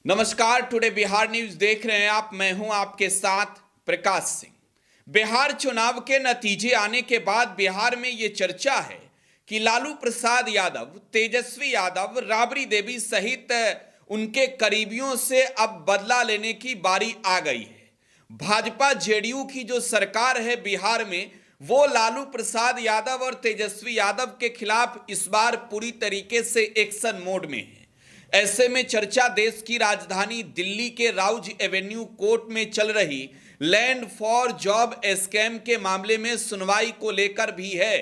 नमस्कार, today Bihar news देख रहे हैं आप। मैं हूं आपके साथ प्रकाश सिंह। बिहार चुनाव के नतीजे आने के बाद बिहार में ये चर्चा है कि लालू प्रसाद यादव, तेजस्वी यादव, राबड़ी देवी सहित उनके करीबियों से अब बदला लेने की बारी आ गई है। भाजपा जेडीयू की जो सरकार है बिहार में, वो लालू प्रसाद यादव और तेजस्वी यादव के खिलाफ इस बार पूरी तरीके से एक्शन मोड में है। ऐसे में चर्चा देश की राजधानी दिल्ली के राउज एवेन्यू कोर्ट में चल रही लैंड फॉर जॉब स्कैम के मामले में सुनवाई को लेकर भी है।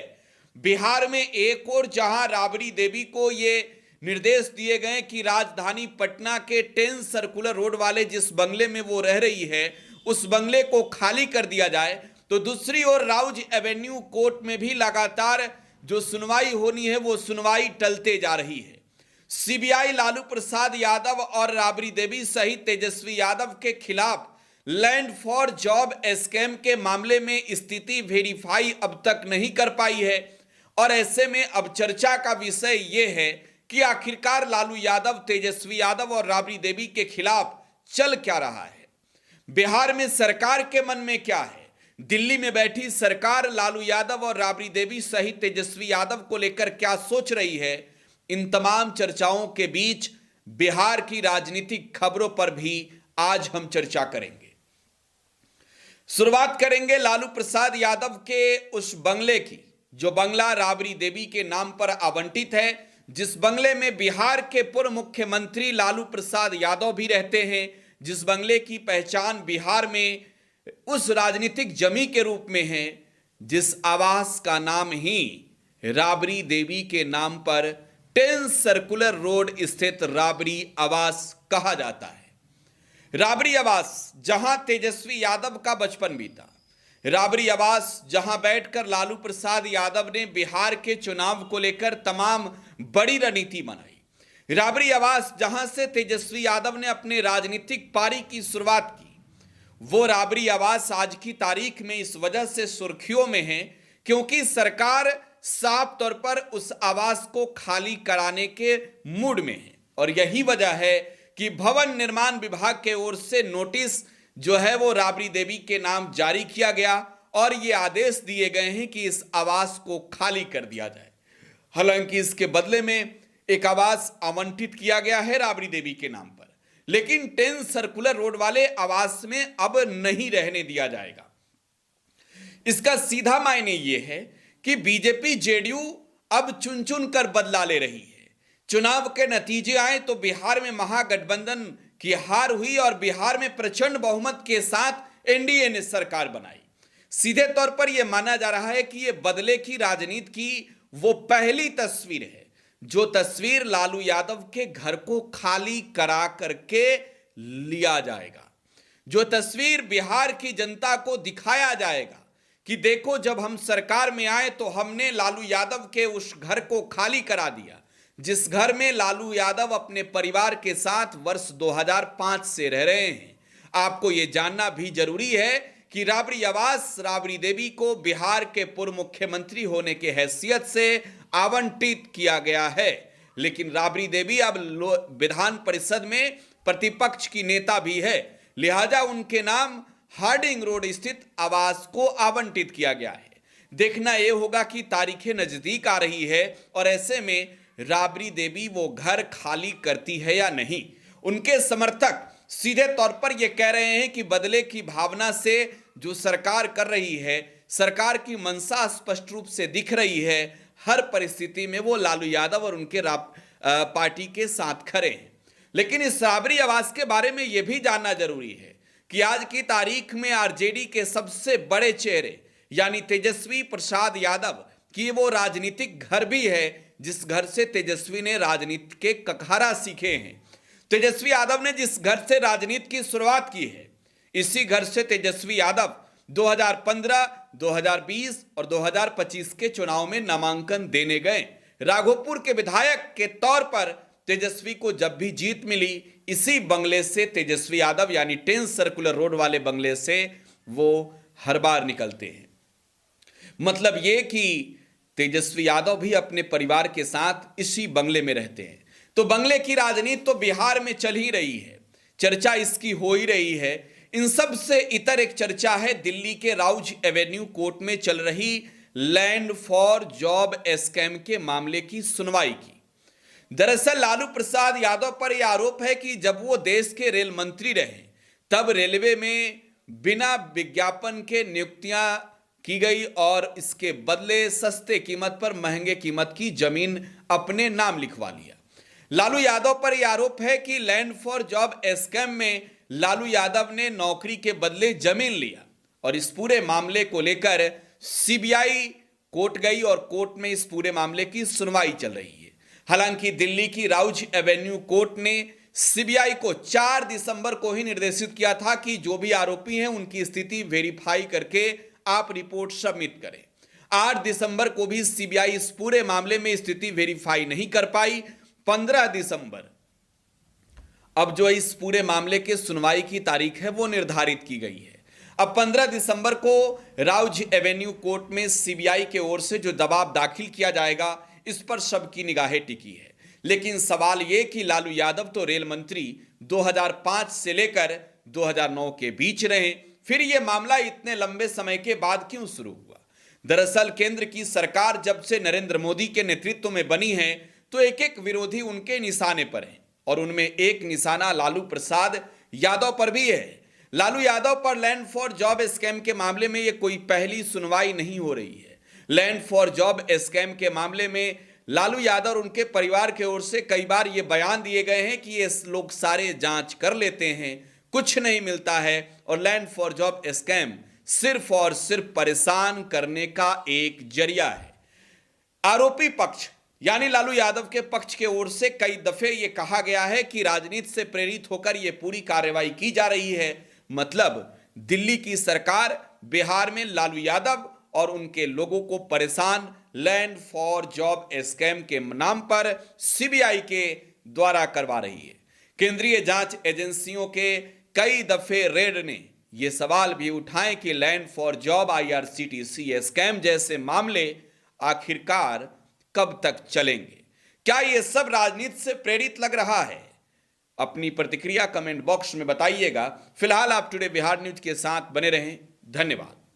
बिहार में एक और जहां राबड़ी देवी को ये निर्देश दिए गए कि राजधानी पटना के 10 सर्कुलर रोड वाले जिस बंगले में वो रह रही है उस बंगले को खाली कर दिया जाए, तो दूसरी ओर राउज एवेन्यू कोर्ट में भी लगातार जो सुनवाई होनी है वो सुनवाई टलते जा रही है। सीबीआई लालू प्रसाद यादव और राबड़ी देवी सहित तेजस्वी यादव के खिलाफ लैंड फॉर जॉब स्कैम के मामले में स्थिति वेरीफाई अब तक नहीं कर पाई है। और ऐसे में अब चर्चा का विषय यह है कि आखिरकार लालू यादव, तेजस्वी यादव और राबड़ी देवी के खिलाफ चल क्या रहा है। बिहार में सरकार के मन में क्या है। दिल्ली में बैठी सरकार लालू यादव और राबड़ी देवी सहित तेजस्वी यादव को लेकर क्या सोच रही है। इन तमाम चर्चाओं के बीच बिहार की राजनीतिक खबरों पर भी आज हम चर्चा करेंगे। शुरुआत करेंगे लालू प्रसाद यादव के उस बंगले की, जो बंगला राबड़ी देवी के नाम पर आवंटित है, जिस बंगले में बिहार के पूर्व मुख्यमंत्री लालू प्रसाद यादव भी रहते हैं, जिस बंगले की पहचान बिहार में उस राजनीतिक जमी के रूप में है जिस आवास का नाम ही राबड़ी देवी के नाम पर 10 सर्कुलर रोड स्थित राबड़ी आवास कहा जाता है। राबड़ी आवास जहां तेजस्वी यादव का बचपन बीता, राबड़ी आवास जहां बैठकर लालू प्रसाद यादव ने बिहार के चुनाव को लेकर तमाम बड़ी रणनीति बनाई, राबड़ी आवास जहां से तेजस्वी यादव ने अपने राजनीतिक पारी की शुरुआत की, वो राबड़ी आवास आज की तारीख में इस वजह से सुर्खियों में है क्योंकि सरकार साफ तौर पर उस आवास को खाली कराने के मूड में है। और यही वजह है कि भवन निर्माण विभाग के ओर से नोटिस जो है वो राबड़ी देवी के नाम जारी किया गया और ये आदेश दिए गए हैं कि इस आवास को खाली कर दिया जाए। हालांकि इसके बदले में एक आवास आवंटित किया गया है राबड़ी देवी के नाम पर, लेकिन 10 सर्कुलर रोड वाले आवास में अब नहीं रहने दिया जाएगा। इसका सीधा मायने यह है कि बीजेपी जेडीयू अब चुन चुन कर बदला ले रही है। चुनाव के नतीजे आए तो बिहार में महागठबंधन की हार हुई और बिहार में प्रचंड बहुमत के साथ एनडीए ने सरकार बनाई। सीधे तौर पर यह माना जा रहा है कि यह बदले की राजनीति की वो पहली तस्वीर है, जो तस्वीर लालू यादव के घर को खाली करा करके लिया जाएगा, जो तस्वीर बिहार की जनता को दिखाया जाएगा कि देखो, जब हम सरकार में आए तो हमने लालू यादव के उस घर को खाली करा दिया जिस घर में लालू यादव अपने परिवार के साथ वर्ष 2005 से रह रहे हैं। आपको यह जानना भी जरूरी है कि राबड़ी आवास राबड़ी देवी को बिहार के पूर्व मुख्यमंत्री होने के हैसियत से आवंटित किया गया है, लेकिन राबड़ी देवी अब विधान परिषद में प्रतिपक्ष की नेता भी है, लिहाजा उनके नाम हार्डिंग रोड स्थित आवास को आवंटित किया गया है। देखना यह होगा कि तारीखें नजदीक आ रही है और ऐसे में राबड़ी देवी वो घर खाली करती है या नहीं। उनके समर्थक सीधे तौर पर यह कह रहे हैं कि बदले की भावना से जो सरकार कर रही है, सरकार की मंशा स्पष्ट रूप से दिख रही है। हर परिस्थिति में वो लालू यादव और उनके पार्टी के साथ खड़े हैं। लेकिन इस राबड़ी आवास के बारे में यह भी जानना जरूरी है कि आज की तारीख में आरजेडी के सबसे बड़े चेहरे यानी तेजस्वी प्रसाद यादव की वो राजनीतिक घर भी है जिस घर से तेजस्वी ने राजनीति के कखारा सीखे हैं। तेजस्वी यादव ने जिस घर से राजनीति की शुरुआत की है, इसी घर से तेजस्वी यादव 2015, 2020 और 2025 के चुनाव में नामांकन देने गए। राघोपुर के विधायक के तौर पर तेजस्वी को जब भी जीत मिली, इसी बंगले से तेजस्वी यादव यानी 10 सर्कुलर रोड वाले बंगले से वो हर बार निकलते हैं। मतलब ये कि तेजस्वी यादव भी अपने परिवार के साथ इसी बंगले में रहते हैं। तो बंगले की राजनीति तो बिहार में चल ही रही है। चर्चा इसकी हो ही रही है। इन सब से इतर एक चर्चा है दिल्ली के राउज एवेन्यू कोर्ट में चल रही लैंड फॉर जॉब स्कैम के मामले की सुनवाई की। दरअसल लालू प्रसाद यादव पर यह आरोप है कि जब वो देश के रेल मंत्री रहे तब रेलवे में बिना विज्ञापन के नियुक्तियां की गई और इसके बदले सस्ते कीमत पर महंगे कीमत की जमीन अपने नाम लिखवा लिया। लालू यादव पर यह आरोप है कि लैंड फॉर जॉब स्कैम में लालू यादव ने नौकरी के बदले जमीन लिया और इस पूरे मामले को लेकर सीबीआई कोर्ट गई और कोर्ट में इस पूरे मामले की सुनवाई चल रही है। हालांकि दिल्ली की राउज एवेन्यू कोर्ट ने सीबीआई को 4 दिसंबर को ही निर्देशित किया था कि जो भी आरोपी हैं उनकी स्थिति वेरीफाई करके आप रिपोर्ट सबमिट करें। 8 दिसंबर को भी सीबीआई इस पूरे मामले में स्थिति वेरीफाई नहीं कर पाई। 15 दिसंबर अब जो इस पूरे मामले के सुनवाई की तारीख है वो निर्धारित की गई है। अब 15 दिसंबर को राउज एवेन्यू कोर्ट में सीबीआई के ओर से जो दबाव दाखिल किया जाएगा इस पर सबकी निगाहें टिकी है। लेकिन सवाल यह कि लालू यादव तो रेल मंत्री 2005 से लेकर 2009 के बीच रहे, फिर यह मामला इतने लंबे समय के बाद क्यों शुरू हुआ? दरअसल केंद्र की सरकार जब से नरेंद्र मोदी के नेतृत्व में बनी है तो एक एक विरोधी उनके निशाने पर हैं और उनमें एक निशाना लालू प्रसाद यादव पर भी है। लालू यादव पर लैंड फॉर जॉब स्कैम के मामले में यह कोई पहली सुनवाई नहीं हो रही है। लैंड फॉर जॉब स्कैम के मामले में लालू यादव और उनके परिवार की ओर से कई बार ये बयान दिए गए हैं कि ये लोग सारे जांच कर लेते हैं, कुछ नहीं मिलता है और लैंड फॉर जॉब स्कैम सिर्फ और सिर्फ परेशान करने का एक जरिया है। आरोपी पक्ष यानी लालू यादव के पक्ष के ओर से कई दफे ये कहा गया है कि राजनीति से प्रेरित होकर यह पूरी कार्रवाई की जा रही है। मतलब दिल्ली की सरकार बिहार में लालू यादव और उनके लोगों को परेशान लैंड फॉर जॉब स्कैम के नाम पर सीबीआई के द्वारा करवा रही है। केंद्रीय जांच एजेंसियों के कई दफे रेड ने यह सवाल भी उठाए कि land for job IRCTC scam जैसे मामले आखिरकार कब तक चलेंगे? क्या यह सब राजनीति से प्रेरित लग रहा है? अपनी प्रतिक्रिया कमेंट बॉक्स में बताइएगा। फिलहाल आप टुडे बिहार न्यूज के साथ बने रहें। धन्यवाद।